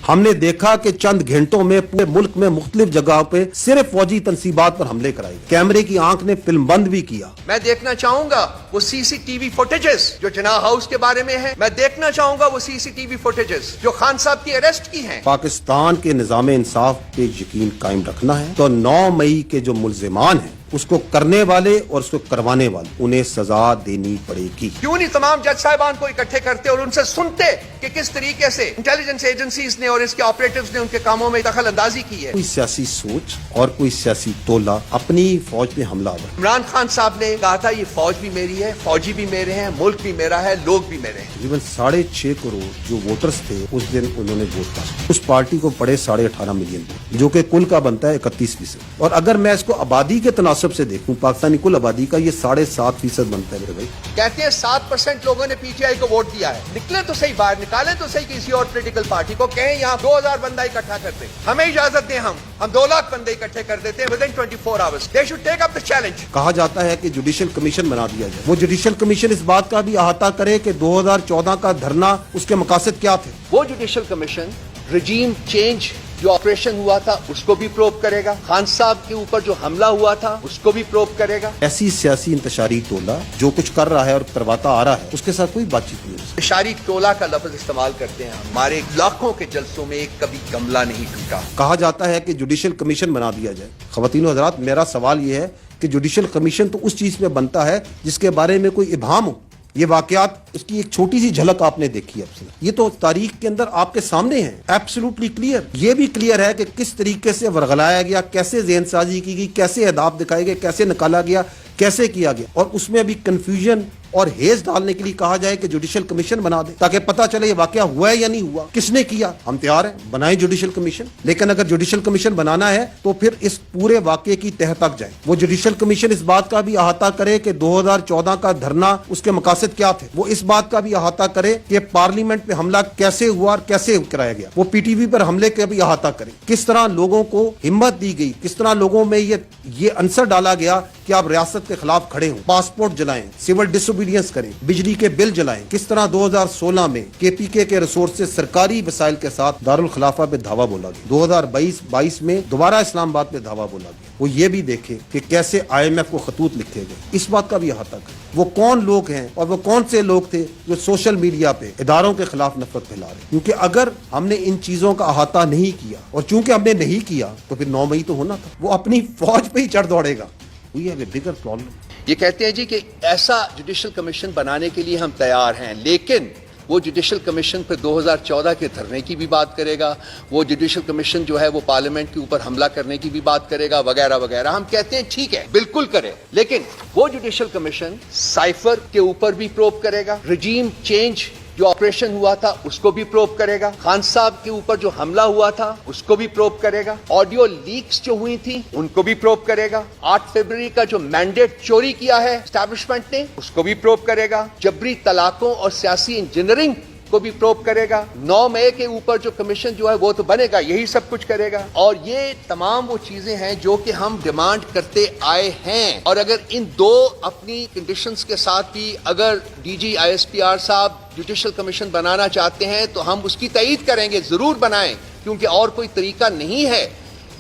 ہم نے دیکھا کہ چند گھنٹوں میں پورے ملک میں مختلف جگہوں پہ صرف فوجی تنصیبات پر حملے کرائے گئے. کیمرے کی آنکھ نے فلم بند بھی کیا. میں دیکھنا چاہوں گا وہ سی سی ٹی وی فوٹیجز جو جناح ہاؤس کے بارے میں ہے. میں دیکھنا چاہوں گا وہ سی سی ٹی وی فوٹیجز جو خان صاحب کی اریسٹ کی ہیں. پاکستان کے نظام انصاف پہ یقین قائم رکھنا ہے تو 9 مئی کے جو ملزمان ہیں اس کو کرنے والے اور اس کو کروانے والے انہیں سزا دینی پڑے گی. کیوں نہیں تمام جج صاحبان کو اکٹھے کرتے اور ان سے سنتے کہ کس طریقے سے انٹیلیجنس ایجنسیز نے اور اس کے آپریٹرز نے ان کے کاموں میں دخل اندازی کی ہے. کوئی سیاسی سوچ اور کوئی سیاسی ٹولہ اپنی فوج پہ حملہ آور. عمران خان صاحب نے کہا تھا یہ فوج بھی میری ہے, فوجی بھی میرے ہیں, ملک بھی میرا ہے, لوگ بھی میرے ہیں. تقریباً 6.5 کروڑ جو ووٹرز تھے اس دن انہوں نے ووٹ ڈالا. اس پارٹی کو پڑے 18.5 ملین ووٹ جو کہ کل کا بنتا ہے 31%. اور اگر میں اس کو آبادی کے تناسب سے دیکھوں پاکستانی کل آبادی کا یہ 7.5% بنتا ہے میرے بھائی. کہتے ہیں 7% لوگوں نے پی ٹی آئی کو ووٹ دیا ہے. نکلے تو صحیح باہر, نکالے تو صحیح کسی اور پولیٹیکل پارٹی کو, کہیں یہاں 2000 بندہ اکٹھا کرتے, ہمیں اجازت دیں, ہم 2 لاکھ بندے اکٹھے کر دیتے ہیں within 24 hours. They should take up the challenge. کہا جاتا ہے کہ جوڈیشل کمیشن بنا دیا جائے. وہ جوڈیشل کمیشن اس بات کا بھی احاطہ کرے کہ 2014 کا دھرنا اس کے مقاصد کیا تھے. وہ جوڈیشل کمیشن رجیم چینج جو آپریشن ہوا تھا اس کو بھی پروب کرے گا, خان صاحب کے اوپر جو حملہ ہوا تھا اس کو بھی پروب کرے گا. ایسی سیاسی انتشاری ٹولہ جو کچھ کر رہا ہے اور کرواتا آ رہا ہے اس کے ساتھ کوئی بات چیت نہیں. انتشاری ٹولہ کا لفظ استعمال کرتے ہیں. ہمارے لاکھوں کے جلسوں میں ایک کبھی گملہ نہیں ٹوٹا. کہا جاتا ہے کہ جوڈیشل کمیشن بنا دیا جائے. خواتین و حضرات, میرا سوال یہ ہے کہ جوڈیشل کمیشن تو اس چیز پہ بنتا ہے جس کے بارے میں کوئی ابہام ہو. یہ واقعات اس کی ایک چھوٹی سی جھلک آپ نے دیکھی ہے. یہ تو تاریخ کے اندر آپ کے سامنے ہے, ایبسولوٹلی کلیئر. یہ بھی کلیئر ہے کہ کس طریقے سے ورغلایا گیا, کیسے ذہن سازی کی گئی, کیسے اہداف دکھائے گئے, کیسے نکالا گیا, کیسے کیا گیا. اور اس میں ابھی کنفیوژن اور ہیز ڈالنے کے لیے کہا جائے کہ جوڈیشل کمیشن بنا دے تاکہ پتہ چلے یہ واقعہ ہوا ہے یا نہیں ہوا, کس نے کیا. ہم تیار ہیں, بنائیں جوڈیشل کمیشن, لیکن اگر جوڈیشل کمیشن بنانا ہے تو پھر اس پورے واقعے کی تہ تک جائیں. وہ جوڈیشل کمیشن اس بات کا بھی احاطہ کرے کہ 2014 کا دھرنا اس کے مقاصد کیا تھے. وہ اس بات کا بھی احاطہ کرے کہ پارلیمنٹ پہ حملہ کیسے ہوا اور کیسے کرایا گیا. وہ پی ٹی وی پر حملے کا بھی احاطہ کرے, کس طرح لوگوں کو ہمت دی گئی, کس طرح لوگوں میں یہ عنصر ڈالا گیا کہ آپ ریاست کے خلاف کھڑے ہوں, پاسپورٹ جلائیں, سول ڈس اوبیڈینس کریں, بجلی کے بل جلائیں. کس طرح 2016 میں کے پی کے ریسورس سے سرکاری وسائل کے ساتھ دارالخلافہ پہ دھاوا بولا گیا. 2022 میں دوبارہ اسلام آباد پہ دھاوا بولا گیا. وہ یہ بھی دیکھے کہ کیسے IMF کو خطوط لکھے گئے, اس بات کا بھی احاطہ کرے. وہ کون لوگ ہیں اور وہ کون سے لوگ تھے جو سوشل میڈیا پہ اداروں کے خلاف نفرت پھیلا رہے. کیونکہ اگر ہم نے ان چیزوں کا احاطہ نہیں کیا, اور چونکہ ہم نے نہیں کیا, تو پھر 9 مئی تو ہونا تھا. وہ اپنی فوج پہ ہی چڑھ دوڑے گا. We have a bigger problem. یہ کہتے ہیں جی کہ ایسا جوڈیشل کمیشن بنانے کے لیے ہم تیار ہیں, لیکن وہ جوڈیشل کمیشن پھر 2014 کے دھرنے کی بھی بات کرے گا, وہ جوڈیشل کمیشن جو ہے وہ پارلیمنٹ کے اوپر حملہ کرنے کی بھی بات کرے گا, وغیرہ وغیرہ. ہم کہتے ہیں ٹھیک ہے, بالکل کرے, لیکن وہ جوڈیشل کمیشن سائفر کے اوپر بھی پروب کرے گا, رجیم چینج جو آپریشن ہوا تھا اس کو بھی پروب کرے گا, خان صاحب کے اوپر جو حملہ ہوا تھا اس کو بھی پروب کرے گا, آڈیو لیکس جو ہوئی تھی ان کو بھی پروب کرے گا, 8 فروری کا جو مینڈیٹ چوری کیا ہے اسٹیبلشمنٹ نے اس کو بھی پروب کرے گا, جبری طلاقوں اور سیاسی انجینئرنگ کو بھی پروب کرے گا. 9 مئی کے اوپر جو کمیشن جو ہے وہ تو بنے گا, یہی سب کچھ کرے گا. اور یہ تمام وہ چیزیں ہیں جو کہ ہم ڈیمانڈ کرتے آئے ہیں. اور اگر ان 2 اپنی کنڈیشنز کے ساتھ بھی اگر ڈی جی ISPR صاحب جوڈیشل کمیشن بنانا چاہتے ہیں تو ہم اس کی تائید کریں گے, ضرور بنائیں, کیونکہ اور کوئی طریقہ نہیں ہے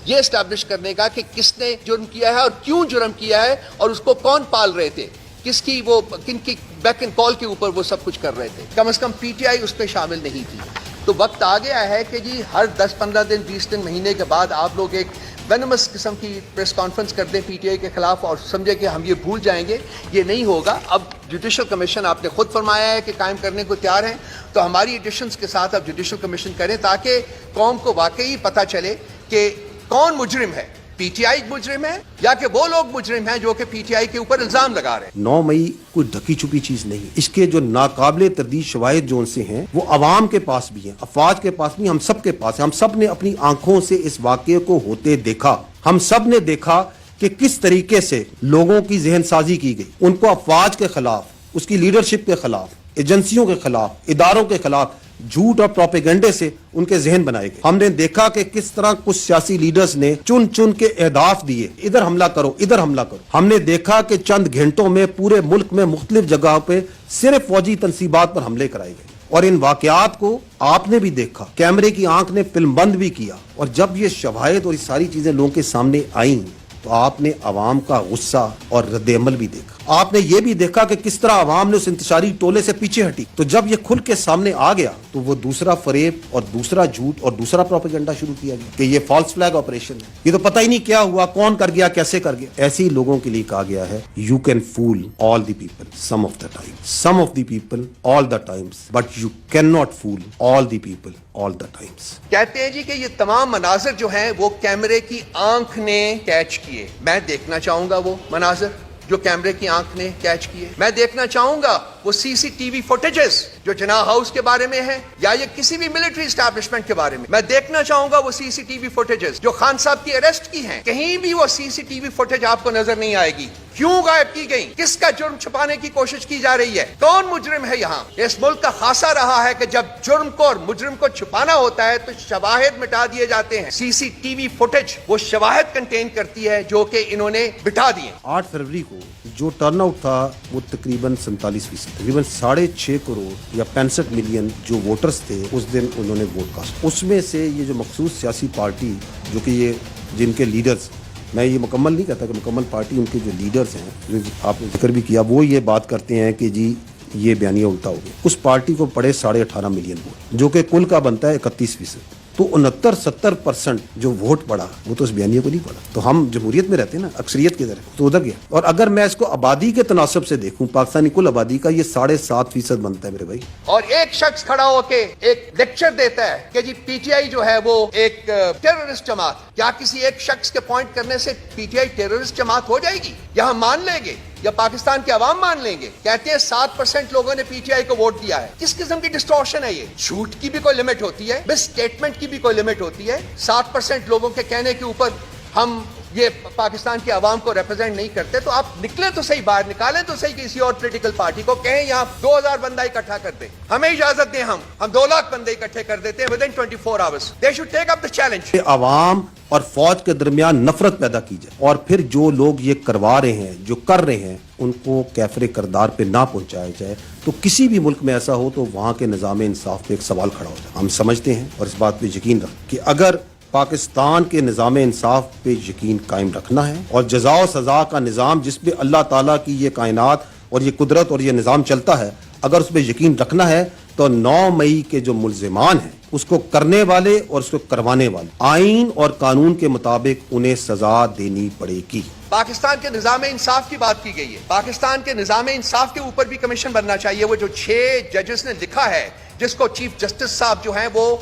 یہ اسٹیبلش کرنے کا کہ کس نے جرم کیا ہے اور کیوں جرم کیا ہے, اور اس کو کون پال رہے تھے, کس کی وہ کن کی بیک اینڈ کال کے اوپر وہ سب کچھ کر رہے تھے. کم از کم پی ٹی آئی اس پہ شامل نہیں تھی. تو وقت آ گیا ہے کہ جی ہر 10-15 دن 20 دن مہینے کے بعد آپ لوگ ایک وینمس قسم کی پریس کانفرنس کر دیں پی ٹی آئی کے خلاف اور سمجھے کہ ہم یہ بھول جائیں گے. یہ نہیں ہوگا. اب جوڈیشل کمیشن آپ نے خود فرمایا ہے کہ قائم کرنے کو تیار ہیں, تو ہماری ایڈیشنز کے ساتھ اب جوڈیشل کمیشن کریں تاکہ قوم کو واقعی پتہ چلے کہ کون مجرم ہے, پی ٹی آئی مجرم ہے یا کہ وہ لوگ مجرم ہیں جو کہ پی ٹی آئی کے اوپر الزام لگا رہے ہیں. 9 مئی کوئی ڈھکی چھپی چیز نہیں. اس کے جو ناقابل تردید شواہد جو ان سے ہیں وہ عوام کے پاس بھی ہیں, افواج کے پاس بھی, ہم سب کے پاس ہیں. ہم سب نے اپنی آنکھوں سے اس واقعے کو ہوتے دیکھا. ہم سب نے دیکھا کہ کس طریقے سے لوگوں کی ذہن سازی کی گئی, ان کو افواج کے خلاف, اس کی لیڈرشپ کے خلاف, ایجنسیوں کے خلاف, اداروں کے خلاف جھوٹ اور پروپیگنڈے سے ان کے ذہن بنائے گئے. ہم نے دیکھا کہ کس طرح کچھ سیاسی لیڈرز نے چن چن کے اہداف دیے, ادھر حملہ کرو, ادھر حملہ کرو. ہم نے دیکھا کہ چند گھنٹوں میں پورے ملک میں مختلف جگہوں پہ صرف فوجی تنصیبات پر حملے کرائے گئے. اور ان واقعات کو آپ نے بھی دیکھا, کیمرے کی آنکھ نے فلم بند بھی کیا, اور جب یہ شواہد اور یہ ساری چیزیں لوگوں کے سامنے آئیں تو آپ نے عوام کا غصہ اور رد عمل بھی دیکھا. آپ نے یہ بھی دیکھا کہ کس طرح عوام نے اس انتشاری ٹولے سے پیچھے ہٹی. تو جب یہ کھل کے سامنے آ گیا تو وہ دوسرا فریب اور دوسرا جھوٹ اور دوسرا پروپیگنڈا شروع کیا گیا کہ یہ فالس فلیگ آپریشن ہے, یہ تو پتہ ہی نہیں کیا ہوا, کون کر گیا, کیسے کر گیا. ایسے ہی لوگوں کے لیے کہا گیا ہے you can fool all the people some of the time, some of the people all the times, but you can not fool all the people all the times. کہتے ہیں جی کہ یہ تمام مناظر جو ہیں وہ کیمرے کی آنکھ نے کیچ کیے. میں دیکھنا چاہوں گا وہ مناظر جو کیمرے کی آنکھ نے کیچ کیے. میں دیکھنا چاہوں گا وہ سی سی ٹی وی فوٹیجز جو جناح ہاؤس کے بارے میں ہے یا یہ کسی بھی ملٹری اسٹیبلشمنٹ کے بارے میں. میں دیکھنا چاہوں گا وہ سی سی ٹی وی فوٹیجز جو خان صاحب کی اریسٹ کی ہیں. کہیں بھی وہ سی سی ٹی وی فوٹیج آپ کو نظر نہیں آئے گی. کیوں غائب کی گئی؟ کس کا جرم چھپانے کی کوشش کی جا رہی ہے؟ کون مجرم ہے یہاں؟ اس ملک کا خاصہ رہا ہے کہ جب جرم کو اور مجرم کو چھپانا ہوتا ہے تو شواہد مٹا دیے جاتے ہیں. سی سی ٹی وی فوٹیج وہ شواہد کنٹین کرتی ہے جو کہ انہوں نے بٹھا دیے. 8 فروری کو جو ٹرن آؤٹ تھا وہ تقریباً 47%, تقریباً 6.5 کروڑ یا 65 ملین جو ووٹرز تھے اس دن انہوں نے ووٹ کاسٹ. اس میں سے یہ جو مخصوص سیاسی پارٹی جو کہ یہ جن کے لیڈرز, میں یہ مکمل نہیں کہتا کہ مکمل پارٹی, ان کے جو لیڈرز ہیں جو آپ نے ذکر بھی کیا, وہ یہ بات کرتے ہیں کہ جی یہ بیانیہ الٹا ہو گیا. اس پارٹی کو پڑے 18.5 ملین ووٹ جو کہ کل کا بنتا ہے 31%. تو 69-70% جو ووٹ پڑا وہ تو اس بیانیے کو نہیں پڑا. تو ہم جمہوریت میں رہتے ہیں نا, اکثریت کی طرح, تو ادھر گیا. اور اگر میں اس کو آبادی کے تناسب سے دیکھوں, پاکستانی کل آبادی کا یہ 7.5% بنتا ہے میرے بھائی. اور ایک شخص کھڑا ہو کے ایک لیکچر دیتا ہے کہ جی پی ٹی آئی جو ہے وہ ایک ٹیررسٹ جماعت. کیا کسی ایک شخص کے پوائنٹ کرنے سے پی ٹی آئی ٹیررسٹ جماعت ہو جائے گی؟ یا ہم مان لیں گے یا پاکستان کے عوام مان لیں گے؟ کہتے ہیں 7% لوگوں نے پی ٹی آئی کو ووٹ دیا ہے. کس قسم کی ڈسٹورشن ہے یہ؟ جھوٹ کی بھی کوئی لمٹ ہوتی ہے, مس اسٹیٹمنٹ کی بھی کوئی لمٹ ہوتی ہے. 7% لوگوں کے کہنے کے اوپر ہم یہ پاکستان کے عوام کو ریپرزینٹ نہیں کرتے. تو آپ نکلیں تو صحیح, باہر نکالیں تو صحیح کسی اور پولیٹیکل پارٹی کو, کہیں یہاں 2000 بندہ اکٹھا کر دیں, ہمیں اجازت دیں, ہم 2 لاکھ بندے اکٹھے کر دیتے ہیں within 24 hours. They should take up the challenge. عوام اور فوج کے درمیان نفرت پیدا کی جائے, اور پھر جو لوگ یہ کروا رہے ہیں, جو کر رہے ہیں, ان کو کیفر کردار پہ نہ پہنچایا جائے, تو کسی بھی ملک میں ایسا ہو تو وہاں کے نظام انصاف پہ ایک سوال کھڑا ہو جائے. ہم سمجھتے ہیں اور اس بات پہ یقین رکھیں کہ اگر پاکستان کے نظام انصاف پہ یقین قائم رکھنا ہے اور جزا و سزا کا نظام جس پہ اللہ تعالیٰ کی یہ کائنات اور یہ قدرت اور یہ نظام چلتا ہے, اگر اس پہ یقین رکھنا ہے تو 9 مئی کے جو ملزمان ہیں اس کو کرنے والے اور اس کو کروانے والے آئین اور قانون کے مطابق انہیں سزا دینی پڑے گی. پاکستان کے نظام انصاف کی بات کی گئی ہے. پاکستان کے نظام انصاف کے اوپر بھی کمیشن بننا چاہیے. وہ جو 6 ججز نے لکھا ہے, جس کو چیف جسٹس صاحب جو ہیں وہ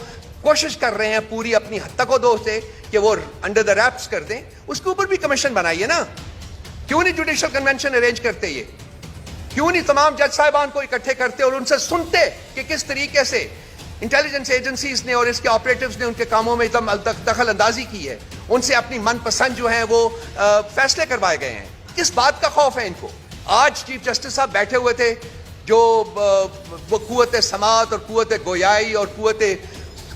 کوشش کر رہے ہیں پوری اپنی حد تک دو سے کہ وہ انڈر دا ریپس کر دیں, اس کے اوپر بھی کمیشن بنائیے نا. کیوں نہیں جوڈیشل کنونشن ارینج کرتے, یہ کیوں نہیں تمام جج صاحبان کو اکٹھے کرتے اور ان سے سنتے کہ کس طریقے سے انٹیلیجنس ایجنسیز نے اور اس کے آپریٹیوز نے ان کے کاموں میں دخل اندازی کی ہے, ان سے اپنی من پسند جو ہیں وہ فیصلے کروائے گئے ہیں. کس بات کا خوف ہے ان کو؟ آج چیف جسٹس صاحب بیٹھے ہوئے تھے جو وہ قوت سماعت اور قوت گویائی اور قوت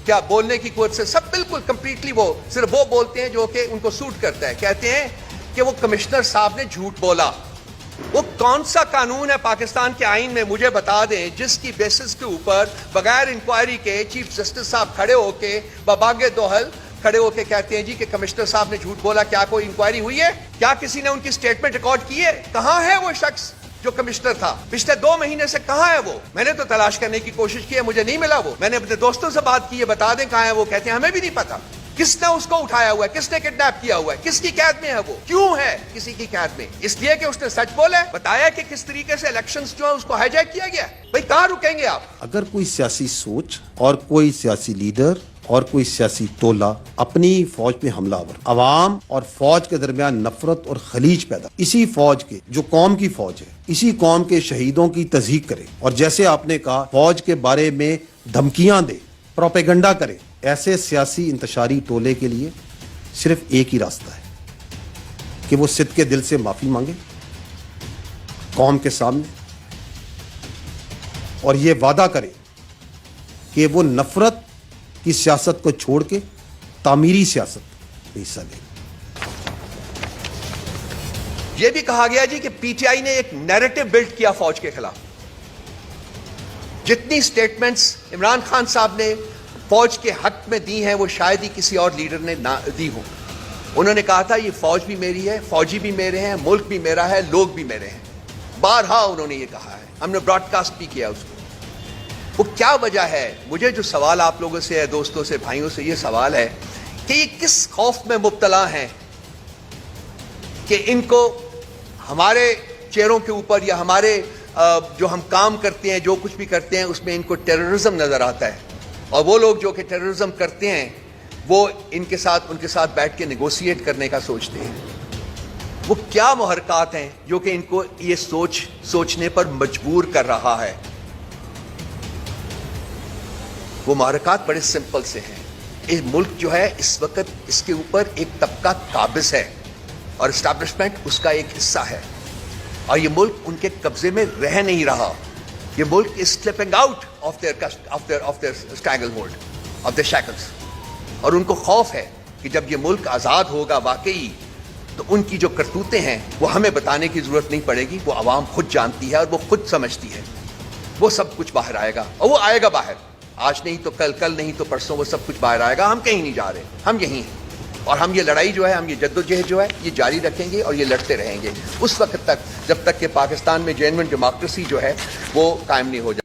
کیا بولنے کی قوت سے سب بالکل کمپلیٹلی وہ صرف وہ بولتے ہیں جو کہ ان کو سوٹ کرتا ہے. کہتے ہیں کہ وہ کمشنر صاحب نے جھوٹ بولا. وہ کون سا قانون ہے پاکستان کے آئین میں مجھے بتا دیں جس کی بیسس کے اوپر بغیر انکوائری کے چیف جسٹس صاحب کھڑے ہو کے بباغ دوحل کھڑے ہو کے کہتے ہیں جی کہ کمشنر صاحب نے جھوٹ بولا؟ کیا کوئی انکوائری ہوئی ہے؟ کیا کسی نے ان کی سٹیٹمنٹ ریکارڈ کی ہے؟ کہاں ہے وہ شخص جو کمشنر تھا پچھلے 2 مہینے سے؟ کہاں ہے وہ؟ میں نے تو تلاش کرنے کی کوشش کی ہے, مجھے نہیں ملا. وہ میں نے اپنے دوستوں سے بات کی ہے, بتا دیں کہاں ہے وہ. کہتے ہیں ہمیں بھی نہیں پتا. کس نے اس کو اٹھایا ہوا ہے, کس نے کڈنیپ کیا ہوا ہے, کس کی قید میں ہے وہ, کیوں ہے کسی کی قید میں؟ اس لیے کہ اس نے سچ بولا, بتایا کہ کس طریقے سے الیکشنز جو ہے اس کو ہائی جیک کیا گیا. بھائی کہاں رکیں گے آپ؟ اگر کوئی سیاسی سوچ اور کوئی سیاسی لیڈر اور کوئی سیاسی ٹولہ اپنی فوج پہ حملہ آور, عوام اور فوج کے درمیان نفرت اور خلیج پیدا, اسی فوج کے جو قوم کی فوج ہے, اسی قوم کے شہیدوں کی تضحیق کرے, اور جیسے آپ نے کہا فوج کے بارے میں دھمکیاں دے, پروپیگنڈا کرے, ایسے سیاسی انتشاری ٹولے کے لیے صرف ایک ہی راستہ ہے کہ وہ صدق کے دل سے معافی مانگے قوم کے سامنے, اور یہ وعدہ کرے کہ وہ نفرت کی سیاست کو چھوڑ کے تعمیری سیاست میں حصہ لے. یہ بھی کہا گیا جی کہ پی ٹی آئی نے ایک نیریٹو بلڈ کیا فوج کے خلاف. جتنی سٹیٹمنٹس عمران خان صاحب نے فوج کے حق میں دی ہیں وہ شاید ہی کسی اور لیڈر نے نہ دی ہوں. انہوں نے کہا تھا یہ فوج بھی میری ہے, فوجی بھی میرے ہیں, ملک بھی میرا ہے, لوگ بھی میرے ہیں. بارہا انہوں نے یہ کہا ہے, ہم نے براڈ کاسٹ بھی کیا اس کو. وہ کیا وجہ ہے؟ مجھے جو سوال آپ لوگوں سے, دوستوں سے, بھائیوں سے یہ سوال ہے کہ یہ کس خوف میں مبتلا ہیں کہ ان کو ہمارے چہروں کے اوپر یا ہمارے جو ہم کام کرتے ہیں, جو کچھ بھی کرتے ہیں, اس میں ان کو ٹیررزم نظر آتا ہے, اور وہ لوگ جو کہ ٹیررزم کرتے ہیں وہ ان کے ساتھ بیٹھ کے نیگوشیٹ کرنے کا سوچتے ہیں. وہ کیا محرکات ہیں جو کہ ان کو یہ سوچنے پر مجبور کر رہا ہے؟ وہ محرکات بڑے سمپل سے ہیں. یہ ملک جو ہے اس وقت اس کے اوپر ایک طبقہ قابض ہے اور اسٹیبلشمنٹ اس کا ایک حصہ ہے, اور یہ ملک ان کے قبضے میں رہ نہیں رہا. یہ ملک is slipping out of their stranglehold of their shackles, اور ان کو خوف ہے کہ جب یہ ملک آزاد ہوگا واقعی تو ان کی جو کرتوتیں ہیں وہ ہمیں بتانے کی ضرورت نہیں پڑے گی, وہ عوام خود جانتی ہے اور وہ خود سمجھتی ہے. وہ سب کچھ باہر آئے گا, اور وہ آئے گا باہر, آج نہیں تو کل نہیں تو پرسوں وہ سب کچھ باہر آئے گا. ہم کہیں نہیں جا رہے, ہم یہیں ہیں, اور ہم یہ لڑائی جو ہے, ہم یہ جدوجہد جو ہے یہ جاری رکھیں گے اور یہ لڑتے رہیں گے اس وقت تک جب تک کہ پاکستان میں جینوئن ڈیموکریسی جو ہے وہ قائم نہیں ہو جائے.